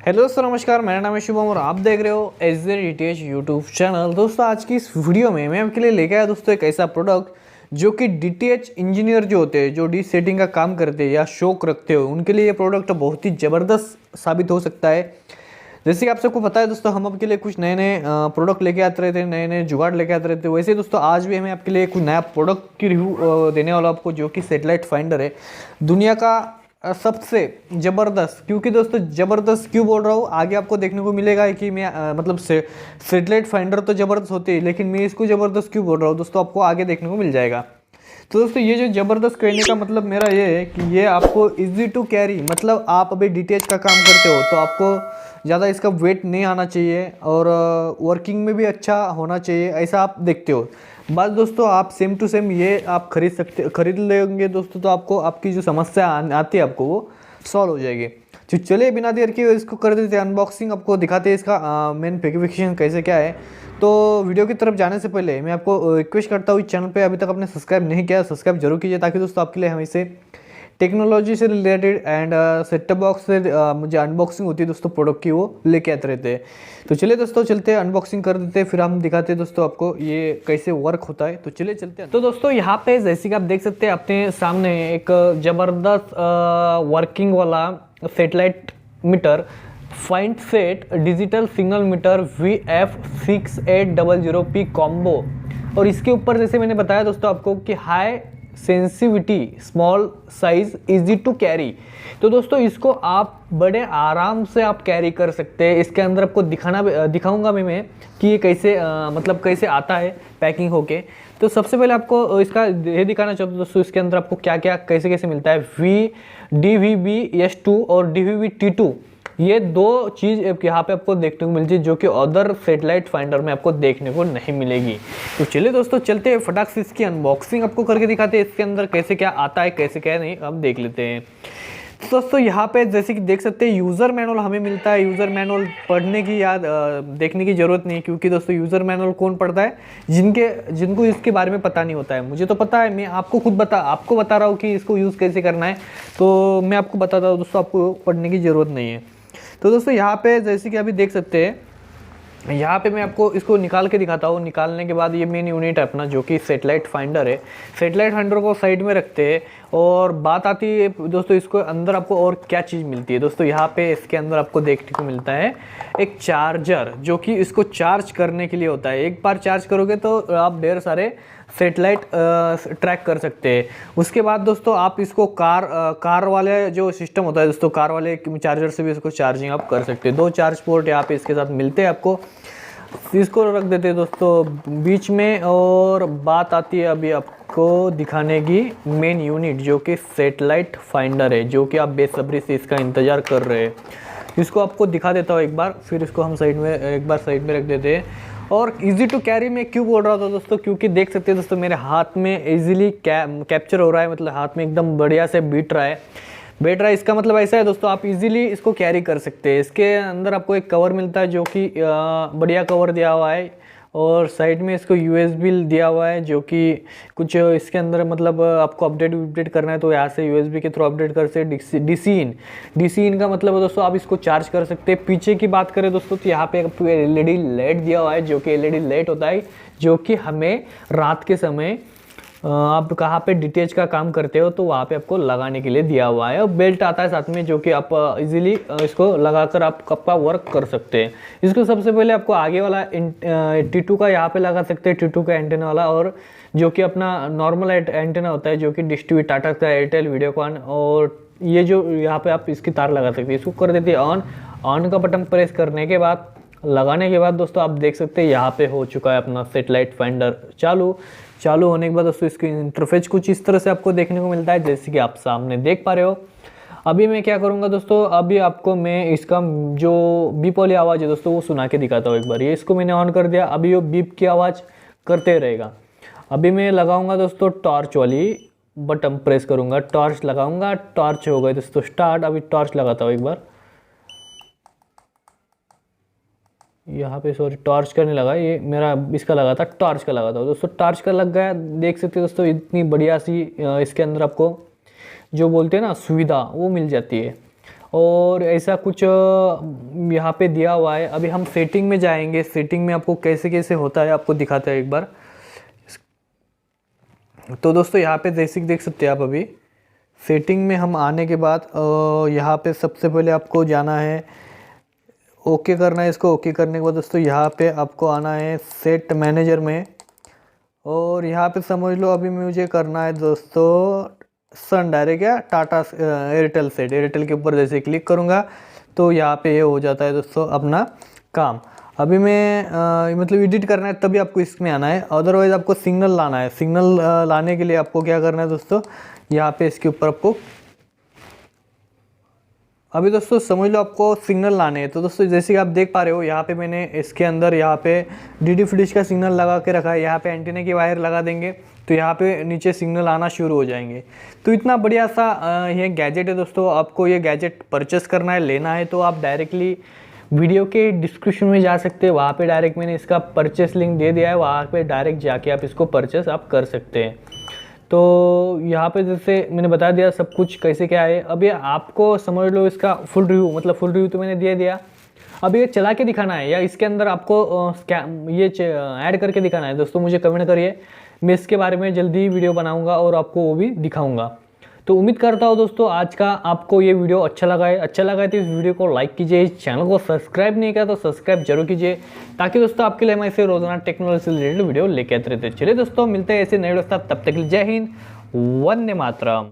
Hello दोस्तों, नमस्कार। मेरा नाम है शुभम और आप देख रहे हो एस DTH यूट्यूब चैनल। दोस्तों, आज की इस वीडियो में मैं आपके लिए लेके आया दोस्तों एक ऐसा प्रोडक्ट जो कि DTH इंजीनियर जो होते हैं, जो डी सेटिंग का काम करते हैं या शौक रखते हो, उनके लिए ये प्रोडक्ट बहुत ही ज़बरदस्त साबित हो सकता है। जैसे कि आप सबको पता है दोस्तों, हम आपके लिए कुछ नए नए प्रोडक्ट लेके आते रहते हैं, नए नए जुगाड़ लेके आते रहते हैं। वैसे दोस्तों, आज भी हमें आपके लिए कुछ नया प्रोडक्ट की रिव्यू देने वाला आपको, जो कि सैटेलाइट फाइंडर है। दुनिया का सबसे ज़बरदस्त, क्योंकि दोस्तों ज़बरदस्त क्यों बोल रहा हूँ, आगे आपको देखने को मिलेगा कि मैं मतलब सैटेलाइट फाइंडर तो ज़बरदस्त होती है, लेकिन मैं इसको ज़बरदस्त क्यों बोल रहा हूँ दोस्तों, आपको आगे देखने को मिल जाएगा। तो दोस्तों, ये जो ज़बरदस्त कहने का मतलब मेरा ये है कि ये आपको इजी टू कैरी, मतलब आप अभी DTH का काम करते हो तो आपको ज़्यादा इसका वेट नहीं आना चाहिए और वर्किंग में भी अच्छा होना चाहिए, ऐसा आप देखते हो। बस दोस्तों, आप सेम टू सेम ये आप खरीद लेंगे दोस्तों, तो आपको आपकी जो समस्या आती है आपको वो सॉल्व हो जाएगी। तो चलिए बिना देर के इसको कर देते हैं अनबॉक्सिंग, आपको दिखाते हैं इसका मेन स्पेसिफिकेशन कैसे क्या है। तो वीडियो की तरफ जाने से पहले मैं आपको रिक्वेस्ट करता हूँ, चैनल पे अभी तक आपने सब्सक्राइब नहीं किया, सब्सक्राइब जरूर कीजिए, ताकि दोस्तों आपके लिए हमेशा टेक्नोलॉजी से रिलेटेड एंड सेटअप बॉक्स से मुझे अनबॉक्सिंग होती है दोस्तों प्रोडक्ट की, वो लेके आते रहते हैं। तो चलिए दोस्तों, चलते हैं अनबॉक्सिंग कर देते हैं, फिर हम दिखाते हैं दोस्तों आपको ये कैसे वर्क होता है। तो चलिए चलते हैं। तो दोस्तों, यहाँ पे जैसे कि आप देख सकते हैं अपने सामने एक ज़बरदस्त वर्किंग वाला satellite meter, find set digital signal meter VF6800P combo. और इसके ऊपर जैसे मैंने बताया दोस्तों आपको कि high sensitivity, small size, easy to carry. तो दोस्तों, इसको आप बड़े आराम से आप कैरी कर सकते हैं। इसके अंदर आपको दिखाऊंगा मैं कि ये कैसे मतलब कैसे आता है पैकिंग होके। तो सबसे पहले आपको इसका ये दिखाना चाहता हूँ दोस्तों, इसके अंदर आपको क्या क्या कैसे कैसे मिलता है। DVB-S2 और DVB-T2, ये दो चीज़ यहाँ पे आपको देखने को मिलती है, जो कि अदर सैटेलाइट फाइंडर में आपको देखने को नहीं मिलेगी। तो चलिए दोस्तों, चलते हैं फटाक से इसकी अनबॉक्सिंग आपको करके दिखाते हैं, इसके अंदर कैसे क्या आता है कैसे क्या नहीं, हम देख लेते हैं। तो दोस्तों, यहाँ पे जैसे कि देख सकते हैं यूज़र मैनुअल हमें मिलता है। यूज़र मैनुअल पढ़ने की या देखने की ज़रूरत नहीं, क्योंकि दोस्तों यूज़र मैनुअल कौन पढ़ता है, जिनको इसके बारे में पता नहीं होता है। मुझे तो पता है, मैं आपको आपको बता रहा हूँ कि इसको यूज़ कैसे करना है, तो मैं आपको बताता हूँ दोस्तों, आपको पढ़ने की ज़रूरत नहीं है। तो दोस्तों, यहाँ पे जैसे कि अभी देख सकते हैं, यहाँ पे मैं आपको इसको निकाल के दिखाता हूँ। निकालने के बाद ये मेन यूनिट है अपना, जो कि सैटेलाइट फाइंडर है। सैटेलाइट फाइंडर को साइड में रखते हैं और बात आती है दोस्तों, इसको अंदर आपको और क्या चीज़ मिलती है दोस्तों। यहाँ पे इसके अंदर आपको देखने को मिलता है एक चार्जर, जो कि इसको चार्ज करने के लिए होता है। एक बार चार्ज करोगे तो आप ढेर सारे सैटेलाइट ट्रैक कर सकते हैं। उसके बाद दोस्तों, आप इसको कार वाले जो सिस्टम होता है दोस्तों, कार वाले चार्जर से भी इसको चार्जिंग आप कर सकते हैं। दो चार्ज पोर्ट यहाँ पे इसके साथ मिलते हैं आपको। इसको रख देते हैं दोस्तों बीच में, और बात आती है अभी आपको दिखाने की मेन यूनिट, जो कि सैटेलाइट फाइंडर है, जो कि आप बेसब्री से इसका इंतज़ार कर रहे हैं। इसको आपको दिखा देता हूँ एक बार, फिर इसको हम साइड में रख देते हैं। और इजी टू कैरी में क्यों बोल रहा था दोस्तों, क्योंकि देख सकते हैं दोस्तों, मेरे हाथ में इजीली कैप्चर हो रहा है, मतलब हाथ में एकदम बढ़िया से बैठ रहा है। इसका मतलब ऐसा है दोस्तों, आप इजीली इसको कैरी कर सकते हैं। इसके अंदर आपको एक कवर मिलता है, जो कि बढ़िया कवर दिया हुआ है, और साइड में इसको USB दिया हुआ है, जो कि कुछ इसके अंदर मतलब आपको अपडेट करना है तो यहाँ से USB के थ्रू अपडेट कर सकते। DC इन का मतलब है दोस्तों, आप इसको चार्ज कर सकते हैं। पीछे की बात करें दोस्तों, तो यहाँ पे आपको LED लाइट दिया हुआ है, जो कि LED लाइट होता है, जो कि हमें रात के समय आप कहाँ पे DTH का काम करते हो तो वहाँ पे आपको लगाने के लिए दिया हुआ है। और बेल्ट आता है साथ में, जो कि आप इजीली इसको लगाकर आप आपका वर्क कर सकते हैं। इसको सबसे पहले आपको आगे वाला T2 का यहाँ पे लगा सकते हैं, T2 का एंटेना वाला, और जो कि अपना नॉर्मल एंटेना होता है, जो कि dish TV Tata sky Airtel Videocon, और ये जो यहाँ पे आप इसकी तार लगा सकते हैं। इसको कर देते हैं ऑन का बटन प्रेस करने के बाद, लगाने के बाद दोस्तों, आप देख सकते हैं यहाँ पे हो चुका है अपना सैटेलाइट फाइंडर चालू होने के बाद दोस्तों, इसकी इंटरफेस कुछ इस तरह से आपको देखने को मिलता है, जैसे कि आप सामने देख पा रहे हो। अभी मैं क्या करूँगा दोस्तों, अभी आपको मैं इसका जो बीप वाली आवाज़ है दोस्तों, वो सुना के दिखाता हूँ एक बार। ये इसको मैंने ऑन कर दिया, अभी वो बीप की आवाज़ करते रहेगा। अभी मैं लगाऊंगा दोस्तों टॉर्च वाली बटन प्रेस करूँगा, टॉर्च लगाऊंगा, टॉर्च हो गई दोस्तों स्टार्ट। अभी टॉर्च लगाता हूँ एक बार, यहाँ पे सॉरी टॉर्च का नहीं लगा, ये मेरा इसका लगा था, टॉर्च का लगा था दोस्तों। टॉर्च का लग गया, देख सकते हो दोस्तों, इतनी बढ़िया सी इसके अंदर आपको जो बोलते हैं ना सुविधा, वो मिल जाती है। और ऐसा कुछ यहाँ पे दिया हुआ है। अभी हम सेटिंग में जाएंगे, सेटिंग में आपको कैसे कैसे होता है आपको दिखाते हैं एक बार। तो दोस्तों यहाँ पे जैसे देख सकते हैं आप, अभी सेटिंग में हम आने के बाद यहाँ पे सबसे पहले आपको जाना है, ओके करना है। इसको ओके करने के बाद दोस्तों यहाँ पे आपको आना है सेट मैनेजर में, और यहाँ पे समझ लो अभी मुझे करना है दोस्तों सन डायरेक्ट या टाटा एयरटेल सेट। एयरटेल के ऊपर जैसे क्लिक करूँगा तो यहाँ पे ये हो जाता है दोस्तों अपना काम। अभी मैं मतलब एडिट करना है तभी आपको इसमें आना है, अदरवाइज़ आपको सिग्नल लाना है। सिग्नल लाने के लिए आपको क्या करना है दोस्तों, यहाँ पे इसके ऊपर आपको अभी दोस्तों समझ लो आपको सिग्नल लाने हैं। तो दोस्तों जैसे कि आप देख पा रहे हो यहाँ पे मैंने इसके अंदर यहाँ पे डीडी फ्लिश का सिग्नल लगा के रखा है। यहाँ पे एंटीना की वायर लगा देंगे तो यहाँ पे नीचे सिग्नल आना शुरू हो जाएंगे। तो इतना बढ़िया सा ये गैजेट है दोस्तों। आपको ये गैजेट परचेस करना है, लेना है, तो आप डायरेक्टली वीडियो के डिस्क्रिप्शन में जा सकते हैं। वहाँ पे डायरेक्ट मैंने इसका परचेस लिंक दे दिया है, वहाँ पे डायरेक्ट जाके आप इसको परचेस आप कर सकते हैं। तो यहाँ पे जैसे मैंने बता दिया सब कुछ कैसे क्या है। अब ये आपको समझ लो इसका फुल रिव्यू, मतलब फुल रिव्यू तो मैंने दे दिया। अब ये चला के दिखाना है या इसके अंदर आपको ये ऐड करके दिखाना है दोस्तों, मुझे कमेंट करिए। मैं इसके बारे में जल्दी ही वीडियो बनाऊंगा और आपको वो भी दिखाऊंगा। तो उम्मीद करता हूँ दोस्तों आज का आपको ये वीडियो अच्छा लगा है। अच्छा लगा है तो इस वीडियो को लाइक कीजिए, इस चैनल को सब्सक्राइब नहीं किया तो सब्सक्राइब जरूर कीजिए, ताकि दोस्तों आपके लिए हम ऐसे रोजाना टेक्नोलॉजी से रिलेटेड वीडियो लेके आते रहते हैं। चलिए दोस्तों मिलते हैं ऐसे नए दोस्तों, तब तक के लिए जय हिंद, वंदे मातरम।